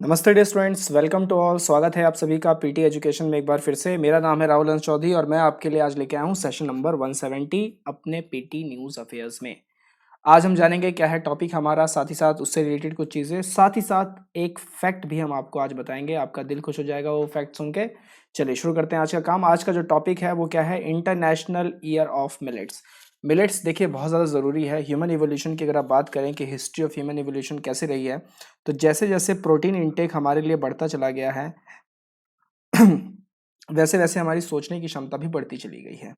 नमस्ते dear students, welcome to all. स्वागत है आप सभी का पीटी एजुकेशन में एक बार फिर से। मेरा नाम है राहुल अंश चौधरी और मैं आपके लिए आज लेके आया हूँ सेशन नंबर 170 अपने पीटी न्यूज़ अफेयर्स में। आज हम जानेंगे क्या है टॉपिक हमारा, साथ ही साथ उससे रिलेटेड कुछ चीज़ें, साथ ही साथ एक फैक्ट भी हम आपको आज बताएंगे। आपका दिल खुश हो जाएगा वो फैक्ट सुन के। चलिए शुरू करते हैं आज का काम। आज का जो टॉपिक है वो क्या है, international year of millets. Millets देखिए बहुत ज़्यादा ज़रूरी है ह्यूमन इवोल्यूशन की। अगर आप बात करें कि हिस्ट्री ऑफ ह्यूमन इवोल्यूशन कैसे रही है, तो जैसे जैसे प्रोटीन इंटेक हमारे लिए बढ़ता चला गया है वैसे वैसे हमारी सोचने की क्षमता भी बढ़ती चली गई है।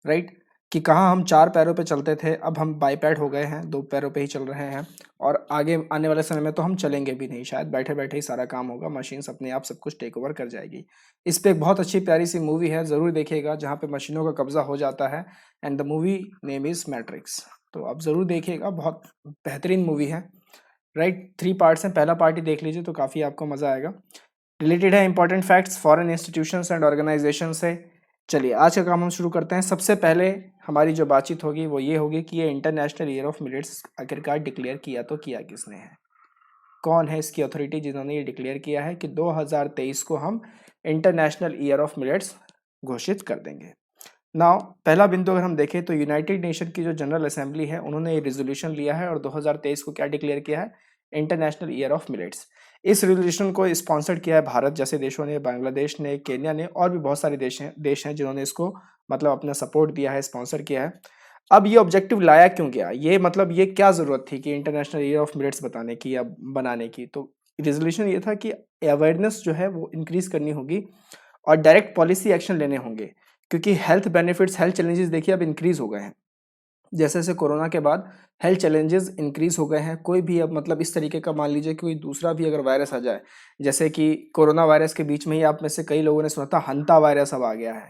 राइट, कि कहाँ हम चार पैरों पे चलते थे, अब हम बाईपैड हो गए हैं, दो पैरों पे ही चल रहे हैं। और आगे आने वाले समय में तो हम चलेंगे भी नहीं, शायद बैठे बैठे ही सारा काम होगा, मशीन्स अपने आप सब कुछ टेक ओवर कर जाएगी। इस पे एक बहुत अच्छी प्यारी सी मूवी है, ज़रूर देखिएगा, जहाँ पे मशीनों का कब्जा हो जाता है। And the movie name is matrix. तो आप ज़रूर देखिएगा, बहुत बेहतरीन मूवी है। राइट, 3 पार्ट्स हैं, पहला पार्ट ही देख लीजिए तो काफ़ी आपको मज़ा आएगा। रिलेटेड है important facts foreign institutions and organisation से। चलिए आज का काम हम शुरू करते हैं। सबसे पहले हमारी जो बातचीत होगी वो ये होगी कि ये इंटरनेशनल ईयर ऑफ मिलेट्स आखिरकार डिक्लेयर किया तो किया किसने है, कौन है इसकी अथॉरिटी जिन्होंने ये डिक्लेयर किया है कि 2023 को हम इंटरनेशनल ईयर ऑफ मिलेट्स घोषित कर देंगे। नाउ पहला बिंदु अगर हम देखें तो यूनाइटेड नेशन की जो जनरल असेंबली है उन्होंने ये रिजोल्यूशन लिया है और 2023 को क्या डिक्लेयर किया है, इंटरनेशनल ईयर ऑफ मिलेट्स। इस रिजोल्यूशन को स्पॉन्सर्ड किया है भारत जैसे देशों ने, बांग्लादेश ने, केन्या ने, और भी बहुत सारे देश हैं जिन्होंने इसको मतलब अपना सपोर्ट दिया है, स्पॉन्सर किया है। अब ये ऑब्जेक्टिव लाया क्यों गया, ये मतलब ये क्या ज़रूरत थी कि इंटरनेशनल ईयर ऑफ मिलेट्स बताने की या बनाने की। तो रिजोल्यूशन ये था कि अवेयरनेस जो है वो इंक्रीज करनी होगी और डायरेक्ट पॉलिसी एक्शन लेने होंगे, क्योंकि हेल्थ बेनिफिट्स, हेल्थ चैलेंजेस देखिए अब इंक्रीज हो गए हैं। जैसे जैसे कोरोना के बाद हेल्थ चैलेंजेस इंक्रीज हो गए हैं। कोई भी अब मतलब इस तरीके का मान लीजिए कि कोई दूसरा भी अगर वायरस आ जाए, जैसे कि कोरोना वायरस के बीच में ही आप में से कई लोगों ने सुना था हंता वायरस अब आ गया है।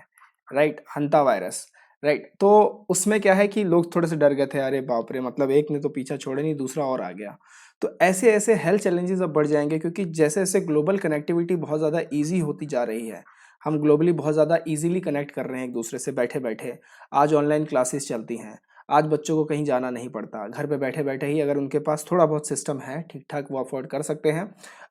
Right, हंता virus. राइट, तो उसमें क्या है कि लोग थोड़े से डर गए थे, अरे बाप रे, मतलब एक ने तो पीछा छोड़े नहीं, दूसरा और आ गया। तो ऐसे ऐसे हेल्थ चैलेंजेस अब बढ़ जाएंगे, क्योंकि जैसे जैसे ग्लोबल कनेक्टिविटी बहुत ज़्यादा ईजी होती जा रही है, हम ग्लोबली बहुत ज़्यादा इजीली कनेक्ट कर रहे हैं एक दूसरे से बैठे बैठे। आज ऑनलाइन क्लासेस चलती हैं, आज बच्चों को कहीं जाना नहीं पड़ता, घर पे बैठे बैठे ही अगर उनके पास थोड़ा बहुत सिस्टम है ठीक ठाक, वो अफोर्ड कर सकते हैं।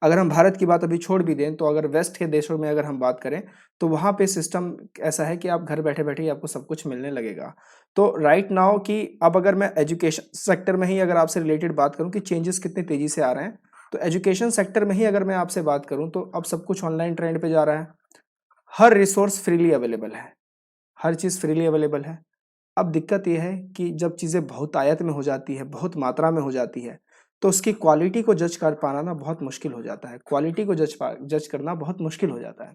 अगर हम भारत की बात अभी छोड़ भी दें तो अगर वेस्ट के देशों में अगर हम बात करें तो वहाँ पे सिस्टम ऐसा है कि आप घर बैठे बैठे ही आपको सब कुछ मिलने लगेगा। तो राइट नाउ कि अब अगर मैं एजुकेशन सेक्टर में ही अगर आपसे रिलेटेड बात करूँ कि चेंजेस कितनी तेज़ी से आ रहे हैं, तो एजुकेशन सेक्टर में ही अगर मैं आपसे बात करूँ तो अब सब कुछ ऑनलाइन ट्रेंड पे जा रहा है। हर रिसोर्स फ्रीली अवेलेबल है, हर चीज़ फ्रीली अवेलेबल है। अब दिक्कत ये है कि जब चीज़ें बहुत आयत में हो जाती है, बहुत मात्रा में हो जाती है, तो उसकी क्वालिटी को जज कर पाना ना बहुत मुश्किल हो जाता है। क्वालिटी को जज करना बहुत मुश्किल हो जाता है।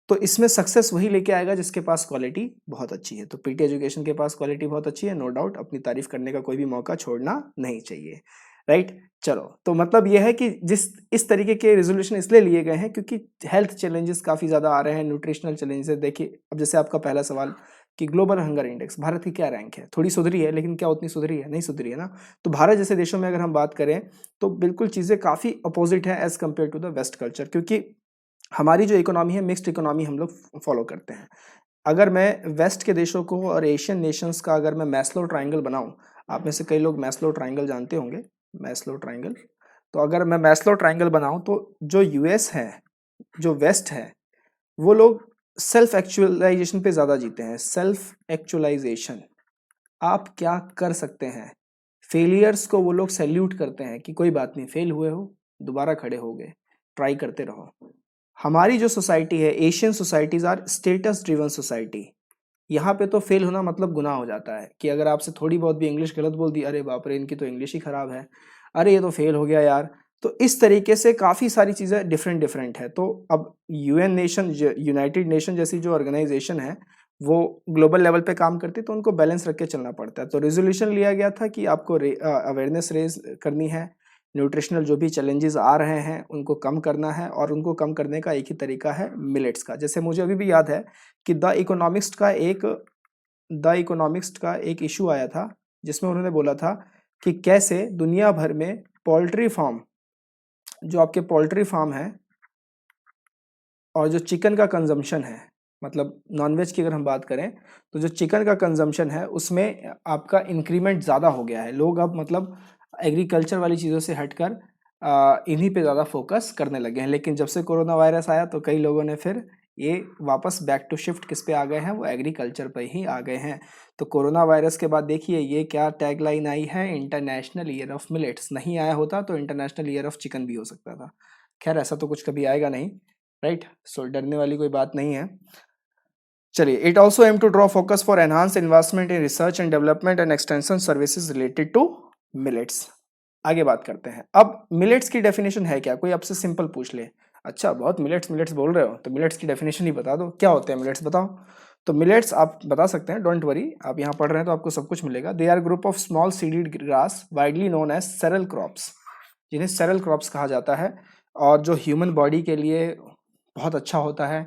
तो इसमें सक्सेस वही लेके आएगा जिसके पास क्वालिटी बहुत अच्छी है। तो पीटी एजुकेशन के पास क्वालिटी बहुत अच्छी है, नो डाउट, अपनी तारीफ करने का कोई भी मौका छोड़ना नहीं चाहिए। राइट, चलो, तो मतलब ये है कि जिस इस तरीके के रेजोल्यूशन इसलिए लिए गए हैं क्योंकि हेल्थ चैलेंजेस काफ़ी ज़्यादा आ रहे हैं, न्यूट्रिशनल चैलेंजेस। देखिए अब जैसे आपका पहला सवाल कि ग्लोबल हंगर इंडेक्स भारत की क्या रैंक है, थोड़ी सुधरी है, लेकिन क्या उतनी सुधरी है, नहीं सुधरी है ना। तो भारत जैसे देशों में अगर हम बात करें तो बिल्कुल चीज़ें काफ़ी अपोजिट है as compare to the west culture, क्योंकि हमारी जो इकोनॉमी है मिक्स्ड इकोनॉमी हम लोग फॉलो करते हैं। अगर मैं वेस्ट के देशों को और एशियन नेशंस का अगर मैं मैस्लो ट्रायंगल बनाऊं, आप में से कई लोग मैस्लो ट्रायंगल जानते होंगे, मैस्लो ट्रायंगल। तो अगर मैं मैस्लो ट्रायंगल बनाऊं तो जो यूएस है, जो वेस्ट है, वो लोग सेल्फ एक्चुअलाइजेशन पे ज़्यादा जीते हैं। सेल्फ एक्चुअलाइजेशन, आप क्या कर सकते हैं, फेलियर्स को वो लोग सैल्यूट करते हैं कि कोई बात नहीं, फेल हुए हो, दोबारा खड़े हो गए, ट्राई करते रहो। हमारी जो सोसाइटी है, Asian societies are status driven society. यहाँ पे तो फेल होना मतलब गुनाह हो जाता है कि अगर आपसे थोड़ी बहुत भी इंग्लिश गलत बोल दी, अरे बाप रे इनकी तो इंग्लिश ही खराब है, अरे ये तो फेल हो गया यार। तो इस तरीके से काफ़ी सारी चीज़ें डिफरेंट डिफरेंट है। तो अब यूएन नेशन, यूनाइटेड नेशन जैसी जो ऑर्गेनाइजेशन है, वो ग्लोबल लेवल पे काम करती है, तो उनको बैलेंस रख के चलना पड़ता है। तो रेजोल्यूशन लिया गया था कि आपको अवेयरनेस रेज करनी है, न्यूट्रिशनल जो भी चैलेंजेस आ रहे हैं उनको कम करना है, और उनको कम करने का एक ही तरीका है, मिलेट्स का। जैसे मुझे अभी भी याद है कि द इकोनॉमिक्स का एक इशू आया था, जिसमें उन्होंने बोला था कि कैसे दुनिया भर में पोल्ट्री फार्म, जो आपके पोल्ट्री फार्म है और जो चिकन का कंजम्पशन है, मतलब नॉनवेज की अगर हम बात करें तो जो चिकन का कंजम्पशन है उसमें आपका इंक्रीमेंट ज़्यादा हो गया है। लोग अब मतलब एग्रीकल्चर वाली चीज़ों से हटकर इन्हीं पे ज़्यादा फोकस करने लगे हैं। लेकिन जब से कोरोना वायरस आया तो कई लोगों ने फिर ये वापस बैक टू शिफ्ट किस पे आ गए हैं, वो एग्रीकल्चर पे ही आ गए हैं। तो कोरोना वायरस के बाद देखिए ये क्या टैगलाइन आई है, इंटरनेशनल ईयर ऑफ मिलेट्स। नहीं आया होता तो इंटरनेशनल ईयर ऑफ चिकन भी हो सकता था। खैर ऐसा तो कुछ कभी आएगा नहीं, राइट। सो डरने वाली कोई बात नहीं है। चलिए, it also aim to draw focus for enhance investment in research and development and extension services related to millets. आगे बात करते हैं। अब मिलेट्स की डेफिनेशन है क्या, कोई आपसे सिंपल पूछ ले, अच्छा बहुत मिलेट्स मिलेट्स बोल रहे हो तो मिलेट्स की डेफिनेशन ही बता दो, क्या होते हैं मिलेट्स बताओ। तो मिलेट्स आप बता सकते हैं, डोंट वरी, आप यहाँ पढ़ रहे हैं तो आपको सब कुछ मिलेगा। They are group of small seeded grass widely known as cereal crops, जिन्हें सेरल क्रॉप्स कहा जाता है, और जो ह्यूमन बॉडी के लिए बहुत अच्छा होता है।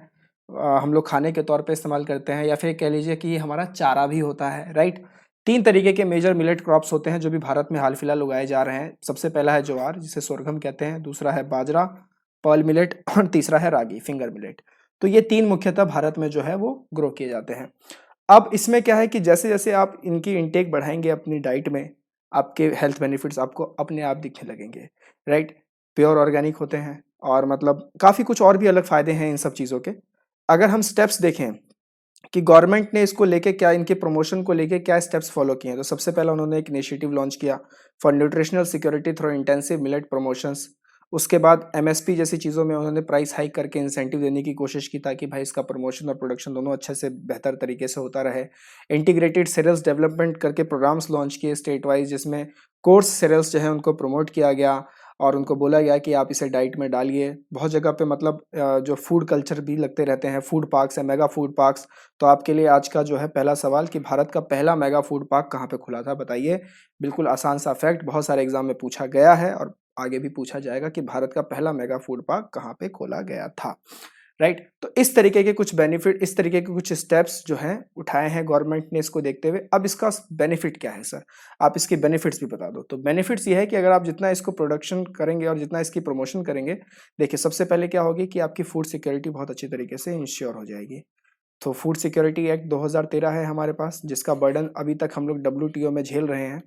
हम लोग खाने के तौर पे इस्तेमाल करते हैं, या फिर कह लीजिए कि ये हमारा चारा भी होता है, राइट। तीन तरीके के मेजर मिलेट क्रॉप्स होते हैं जो भी भारत में हाल फिलहाल उगाए जा रहे हैं। सबसे पहला है ज्वार, जिसे सोरगम कहते हैं, दूसरा है बाजरा, पर्ल मिलेट, और तीसरा है रागी, फिंगर मिलेट। तो ये तीन मुख्यतः भारत में जो है वो ग्रो किए जाते हैं। अब इसमें क्या है कि जैसे जैसे आप इनकी इनटेक बढ़ाएंगे अपनी डाइट में, आपके हेल्थ बेनिफिट्स आपको अपने आप दिखने लगेंगे, राइट। प्योर ऑर्गेनिक होते हैं, और मतलब काफ़ी कुछ और भी अलग फ़ायदे हैं इन सब चीज़ों के। अगर हम स्टेप्स देखें कि गवर्नमेंट ने इसको लेके क्या, इनके प्रमोशन को लेके क्या स्टेप्स फॉलो किए हैं, तो सबसे पहला उन्होंने एक इनिशिएटिव लॉन्च किया for nutritional security through intensive millet promotions. उसके बाद एमएसपी जैसी चीज़ों में उन्होंने प्राइस हाइक करके इंसेंटिव देने की कोशिश की, ताकि भाई इसका प्रमोशन और प्रोडक्शन दोनों अच्छे से बेहतर तरीके से होता रहे। इंटीग्रेटेड सीरियल्स डेवलपमेंट करके प्रोग्राम्स लॉन्च किए स्टेट वाइज, जिसमें कोर्स सीरियल्स जो है उनको प्रमोट किया गया, और उनको बोला गया कि आप इसे डाइट में डालिए। बहुत जगह पे मतलब जो फूड कल्चर भी लगते रहते हैं, फूड पार्क्स है, मेगा फूड पार्क्स। तो आपके लिए आज का जो है पहला सवाल कि भारत का पहला मेगा फूड पार्क कहाँ पे खुला था, बताइए। बिल्कुल आसान सा फैक्ट, बहुत सारे एग्जाम में पूछा गया है और आगे भी पूछा जाएगा कि भारत का पहला मेगा फूड पार्क कहाँ पे खोला गया था, राइट। तो इस तरीके के कुछ बेनिफिट, इस तरीके के कुछ स्टेप्स जो हैं उठाए हैं गवर्नमेंट ने इसको देखते हुए। अब इसका बेनिफिट क्या है सर, आप इसके बेनिफिट्स भी बता दो। तो बेनिफिट्स ये है कि अगर आप जितना इसको प्रोडक्शन करेंगे और जितना इसकी प्रमोशन करेंगे, देखिए सबसे पहले क्या होगी कि आपकी फूड सिक्योरिटी बहुत अच्छी तरीके से इंश्योर हो जाएगी। तो फूड सिक्योरिटी एक्ट 2013 है हमारे पास, जिसका बर्डन अभी तक हम लोग डब्ल्यूटीओ में झेल रहे हैं,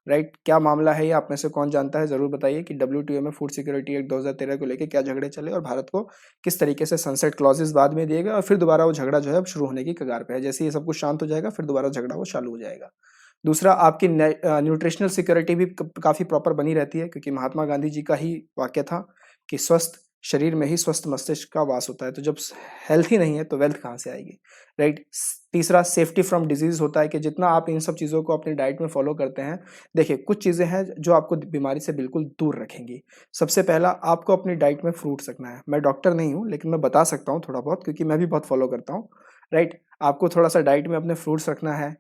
राइट। क्या मामला है ये, आप में से कौन जानता है, जरूर बताइए कि डब्ल्यूटीओ में फूड सिक्योरिटी एक्ट 2013 को लेकर क्या झगड़े चले, और भारत को किस तरीके से सनसेट क्लॉजेस बाद में दिए गए, और फिर दोबारा वो झगड़ा जो है अब शुरू होने की कगार पे है। जैसे ये सब कुछ शांत हो जाएगा फिर दोबारा झगड़ा वो चालू हो जाएगा। दूसरा, आपकी न्यूट्रिशनल सिक्योरिटी भी काफ़ी प्रॉपर बनी रहती है, क्योंकि महात्मा गांधी जी का ही वाक्य था कि स्वस्थ शरीर में ही स्वस्थ मस्तिष्क का वास होता है। तो जब हेल्थ ही नहीं है तो वेल्थ कहाँ से आएगी, राइट। तीसरा, सेफ्टी फ्रॉम डिजीज होता है कि जितना आप इन सब चीज़ों को अपनी डाइट में फॉलो करते हैं, देखिए कुछ चीज़ें हैं जो आपको बीमारी से बिल्कुल दूर रखेंगी। सबसे पहला, आपको अपनी डाइट में फ्रूट्स रखना है। मैं डॉक्टर नहीं हूँ लेकिन मैं बता सकता हूँ थोड़ा बहुत, क्योंकि मैं भी बहुत फॉलो करता हूँ, राइट। आपको थोड़ा सा डाइट में अपने फ्रूट्स रखना है।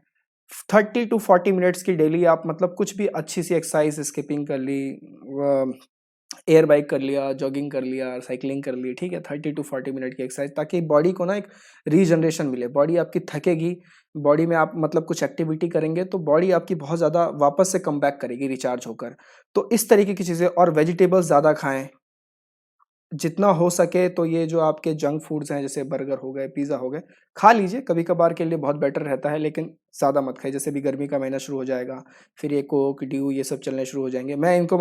30 to 40 मिनट्स की डेली आप मतलब कुछ भी अच्छी सी एक्सरसाइज, स्किपिंग कर ली, एयर बाइक कर लिया, जॉगिंग कर लिया, साइकिलिंग कर ली, ठीक है। 30 to 40 मिनट की एक्सरसाइज, ताकि बॉडी को ना एक रीजनरेशन मिले। बॉडी आपकी थकेगी, बॉडी में आप मतलब कुछ एक्टिविटी करेंगे तो बॉडी आपकी बहुत ज़्यादा वापस से कम बैक करेगी रिचार्ज होकर। तो इस तरीके की चीज़ें, और वेजिटेबल्स ज़्यादा खाएं जितना हो सके। तो ये जो आपके जंक फूड्स हैं, जैसे बर्गर हो गए, पिज़्ज़ा हो गए, खा लीजिए कभी कभार के लिए, बहुत बेटर रहता है, लेकिन ज़्यादा मत खाइए। जैसे भी गर्मी का महीना शुरू हो जाएगा, फिर ये कोक ड्यू ये सब चलने शुरू हो जाएंगे। मैं इनको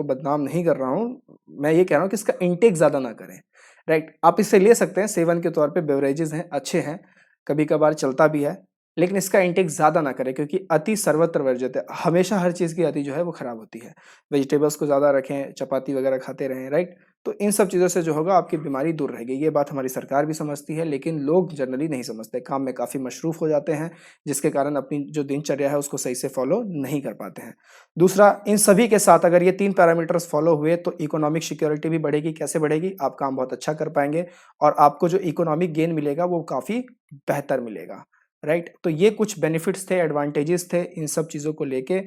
बदनाम नहीं कर रहा हूँ, मैं ये कह रहा हूँ कि इसका इंटेक ज़्यादा ना करें, राइट। आप इसे ले सकते हैं सेवन के तौर पर, बेवरेजेस हैं, अच्छे हैं, कभी कभार चलता भी है, लेकिन इसका इंटेक ज़्यादा ना करें, क्योंकि अति सर्वत्र वर्जित है। हमेशा हर चीज़ की अति जो है वो खराब होती है। वेजिटेबल्स को ज़्यादा रखें, चपाती वगैरह खाते रहें, राइट। तो इन सब चीज़ों से जो होगा आपकी बीमारी दूर रहेगी। ये बात हमारी सरकार भी समझती है, लेकिन लोग जनरली नहीं समझते, काम में काफ़ी मशरूफ़ हो जाते हैं, जिसके कारण अपनी जो दिनचर्या है उसको सही से फॉलो नहीं कर पाते हैं। दूसरा, इन सभी के साथ अगर ये 3 पैरामीटर्स फॉलो हुए तो इकोनॉमिक सिक्योरिटी भी बढ़ेगी। कैसे बढ़ेगी, आप काम बहुत अच्छा कर पाएंगे, और आपको जो इकोनॉमिक गेन मिलेगा वो काफ़ी बेहतर मिलेगा, राइट। तो ये कुछ बेनिफिट्स थे, एडवांटेजेस थे इन सब चीज़ों को लेके।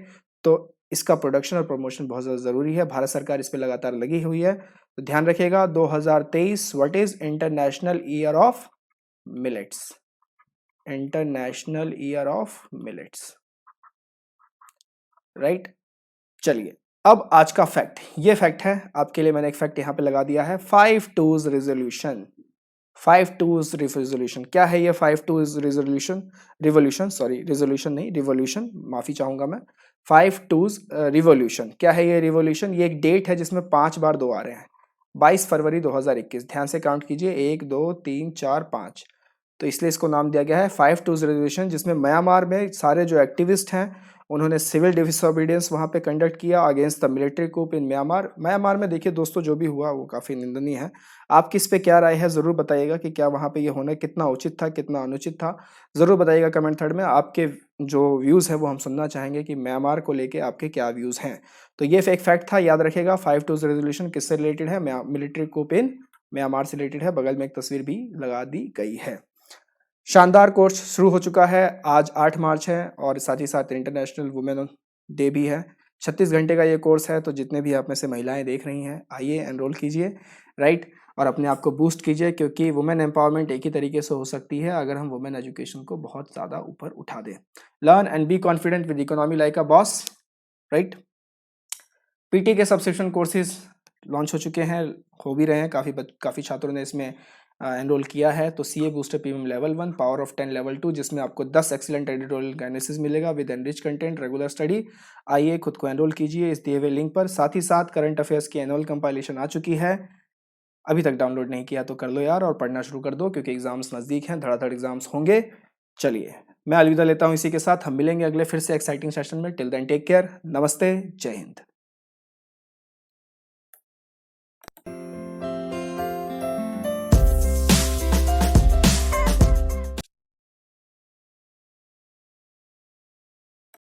तो इसका प्रोडक्शन और प्रमोशन बहुत ज़्यादा ज़रूरी है, भारत सरकार इस पे लगातार लगी हुई है। तो ध्यान रखिएगा, 2023 what is international year of millets, international year of millets, right. चलिए, अब आज का फैक्ट, ये फैक्ट है आपके लिए, मैंने एक फैक्ट यहाँ पे लगा दिया है, 5 टूज रेजोल्यूशन। 5 टूज रिवोल्यूशन, क्या है ये 5 twos revolution? Revolution, sorry revolution नहीं, रिवोल्यूशन, माफी चाहूंगा मैं। 5 टूज रिवोल्यूशन, क्या है ये रिवोल्यूशन? ये एक डेट है जिसमें 5 बार 2 आ रहे हैं। 22 फरवरी 2021, ध्यान से काउंट कीजिए, 1 2 3 4 5। तो इसलिए इसको नाम दिया गया है 5 टूज रिवोल्यूशन, जिसमें म्यांमार में सारे जो एक्टिविस्ट हैं उन्होंने सिविल डिसोबीडियंस वहां पे कंडक्ट किया against the military coup in Myanmar. Myanmar में देखिए दोस्तों, जो भी हुआ वो काफी निंदनीय है। आपकी इस पे क्या राय है, जरूर बताइएगा कि क्या वहां पे ये होना कितना उचित था, कितना अनुचित था। जरूर बताइएगा कमेंट थर्ड में। आपके जो व्यूज है वो हम सुनना चाहेंगे कि म्यांमार को लेके आपके क्या व्यूज हैं। तो ये फेक फैक्ट था, याद रखेगा। 5 टूज रेजोल्यूशन किससे रिलेटेड है? मिलिट्री कूप इन म्यांमार से रिलेटेड है। बगल में एक तस्वीर भी लगा दी गई है। शानदार कोर्स शुरू हो चुका है, आज 8 मार्च है और साथ ही साथ इंटरनेशनल वुमेन डे भी है। 36 घंटे का ये कोर्स है, तो जितने भी आप में से महिलाएं देख रही हैं, आइए एनरोल कीजिए, राइट, और अपने आप को बूस्ट कीजिए, क्योंकि वुमेन एम्पावरमेंट एक ही तरीके से हो सकती है अगर हम वुमेन एजुकेशन को बहुत ज़्यादा ऊपर उठा दें। Learn and be confident with economy like a boss, right. PT के सब्सक्रिप्शन कोर्सेज लॉन्च हो चुके हैं, हो भी रहे हैं, काफ़ी छात्रों ने इसमें एनरोल किया है। तो CA booster premium level 1, power of 10 level 2, जिसमें आपको 10 एक्सीलेंट एडिटोरियल एनालिसिस मिलेगा with enrich content, regular study. आइए खुद को एनरोल कीजिए इस दिए हुए लिंक पर। साथ ही साथ करंट अफेयर्स की एनुअल कंपाइलेशन आ चुकी है, अभी तक डाउनलोड नहीं किया तो कर लो यार और पढ़ना शुरू कर दो, क्योंकि एग्जाम्स नज़दीक हैं, धड़ाधड़ एग्जाम्स होंगे। चलिए मैं अलविदा लेता हूँ इसी के साथ, हम मिलेंगे अगले फिर से एक्साइटिंग सेशन में। टिल देन टेक केयर, नमस्ते, जय हिंद।